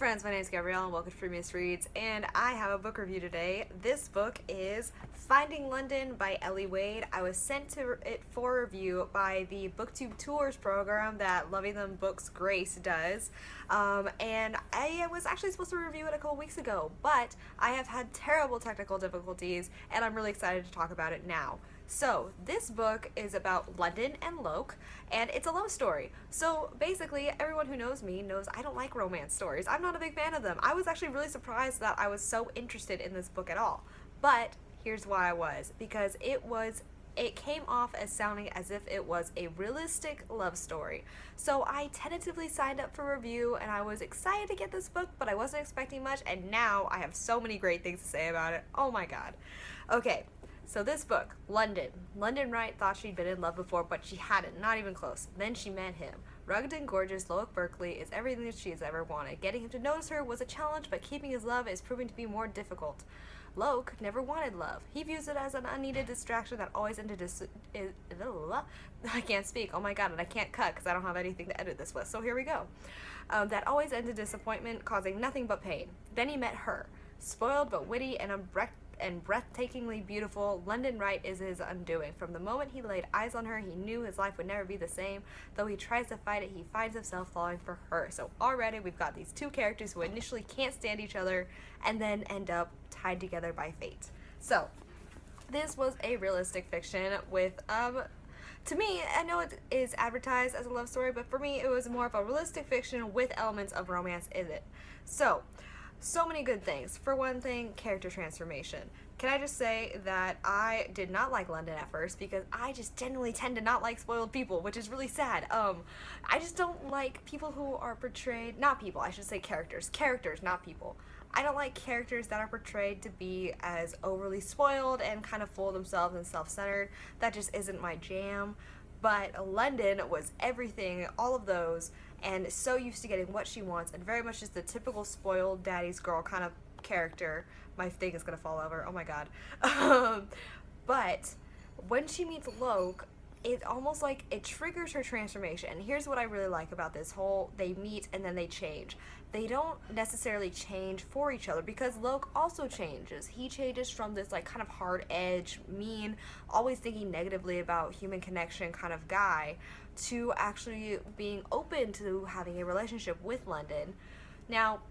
friends, my name is Gabrielle and welcome to FrumiousReads, and I have a book review today. This book is Finding London by Ellie Wade. I was sent to it for review by the Booktube Tours program that Loving Them Books Grace does, and I was actually supposed to review it a couple weeks ago, but I have had terrible technical difficulties and I'm really excited to talk about it now. So, this book is about London and Loke, and it's a love story. So, basically, everyone who knows me knows I don't like romance stories. I'm not a big fan of them. I was actually really surprised that I was so interested in this book at all. But, here's why I was. Because it came off as sounding as if it was a realistic love story. So, I tentatively signed up for review, and I was excited to get this book, but I wasn't expecting much, and now I have so many great things to say about it. Oh my god. Okay. So this book, London. London Wright thought she'd been in love before, but she hadn't, not even close. Then she met him. Rugged and gorgeous, Loke Berkeley is everything that she's ever wanted. Getting him to notice her was a challenge, but keeping his love is proving to be more difficult. Loke never wanted love. He views it as an unneeded distraction that always ended I can't speak. Oh my god, and I can't cut because I don't have anything to edit this with, so here we go. That always ended disappointment, causing nothing but pain. Then he met her. Spoiled but witty and breathtakingly beautiful, London Wright is his undoing. From the moment he laid eyes on her, he knew his life would never be the same. Though he tries to fight it, he finds himself falling for her. So already we've got these two characters who initially can't stand each other and then end up tied together by fate. So this was a realistic fiction with to me, I know it is advertised as a love story, but for me it was more of a realistic fiction with elements of romance in it. So many good things. For one thing, character transformation. Can I just say that I did not like London at first because I just generally tend to not like spoiled people, which is really sad. I just don't like people who are portrayed, not people, I should say characters, not people. I don't like characters that are portrayed to be as overly spoiled and kind of full of themselves and self-centered. That just isn't my jam. But London was everything, all of those, and so used to getting what she wants, and very much just the typical spoiled daddy's girl kind of character. My thing is gonna fall over, oh my god. But when she meets Loke, it's almost like it triggers her transformation. And here's what I really like about this whole, they meet and then they change. They don't necessarily change for each other because Loke also changes. He changes from this like kind of hard edge, mean, always thinking negatively about human connection kind of guy to actually being open to having a relationship with London. Now,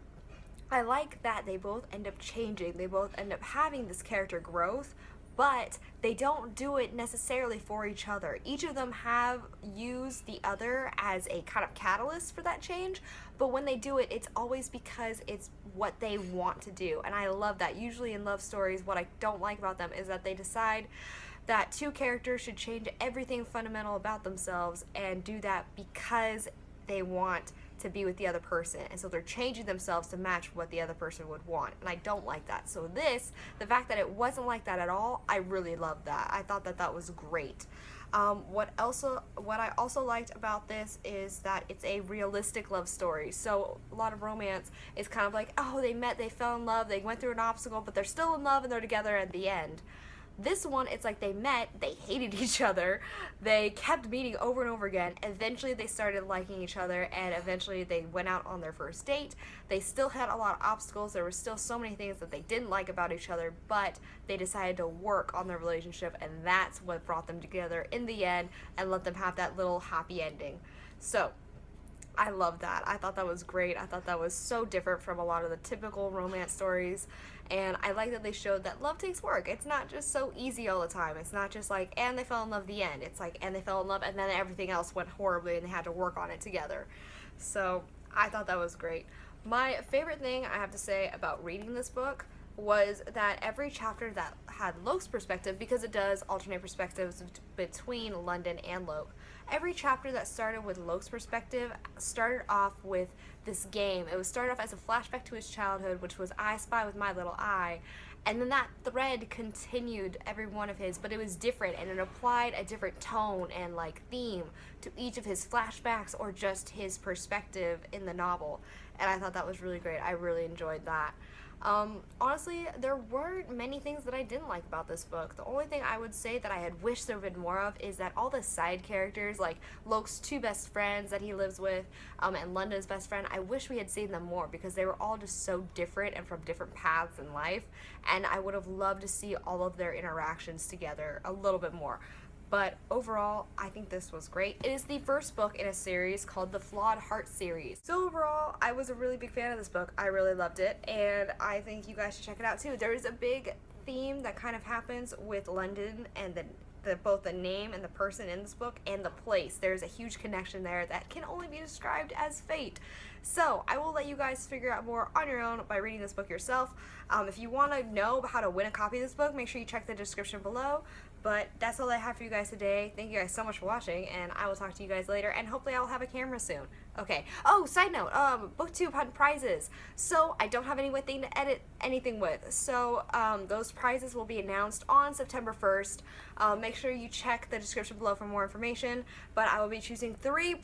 I like that they both end up changing. They both end up having this character growth, but they don't do it necessarily for each other. Each of them have used the other as a kind of catalyst for that change, but when they do it, it's always because it's what they want to do, and I love that. Usually in love stories, what I don't like about them is that they decide that two characters should change everything fundamental about themselves and do that because they want to be with the other person, and so they're changing themselves to match what the other person would want, and I don't like that. So the fact that it wasn't like that at all, I really loved that. I thought that that was great. What I also liked about this is that it's a realistic love story. So a lot of romance is kind of like, oh, they met, they fell in love, they went through an obstacle, but they're still in love and they're together at the end. This one, it's like they met, they hated each other, they kept meeting over and over again, eventually they started liking each other, and eventually they went out on their first date. They still had a lot of obstacles, there were still so many things that they didn't like about each other, but they decided to work on their relationship, and that's what brought them together in the end and let them have that little happy ending. So, I love that. I thought that was great. I thought that was so different from a lot of the typical romance stories, and I like that they showed that love takes work. It's not just so easy all the time. It's not just like, and they fell in love, the end. It's like, and they fell in love, and then everything else went horribly, and they had to work on it together. So, I thought that was great. My favorite thing I have to say about reading this book was that every chapter that had Loke's perspective, because it does alternate perspectives between London and Loke, every chapter that started with Loke's perspective started off with this game. It was started off as a flashback to his childhood, which was I Spy with My Little Eye, and then that thread continued every one of his, but it was different, and it applied a different tone and like theme to each of his flashbacks or just his perspective in the novel, and I thought that was really great. I really enjoyed that. Honestly, there weren't many things that I didn't like about this book. The only thing I would say that I had wished there had been more of is that all the side characters, like Loke's two best friends that he lives with, and London's best friend, I wish we had seen them more because they were all just so different and from different paths in life, and I would have loved to see all of their interactions together a little bit more. But overall, I think this was great. It is the first book in a series called the Flawed Heart series. So overall, I was a really big fan of this book. I really loved it, and I think you guys should check it out too. There is a big theme that kind of happens with London and both the name and the person in this book and the place. There's a huge connection there that can only be described as fate. So I will let you guys figure out more on your own by reading this book yourself. If you want to know how to win a copy of this book, make sure you check the description below. But that's all I have for you guys today. Thank you guys so much for watching, and I will talk to you guys later, and hopefully I'll have a camera soon. Okay. Oh, side note, Booktube had prizes. So I don't have anything to edit anything with. So those prizes will be announced on September 1st. Make sure you check the description below for more information. But I will be choosing three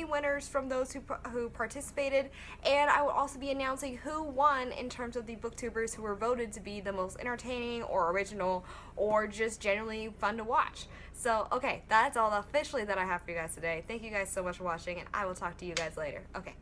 winners from those who participated, and I will also be announcing who won in terms of the booktubers who were voted to be the most entertaining or original or just generally fun to watch. So, okay, that's all officially that I have for you guys today. Thank you guys so much for watching, and I will talk to you guys later. Okay.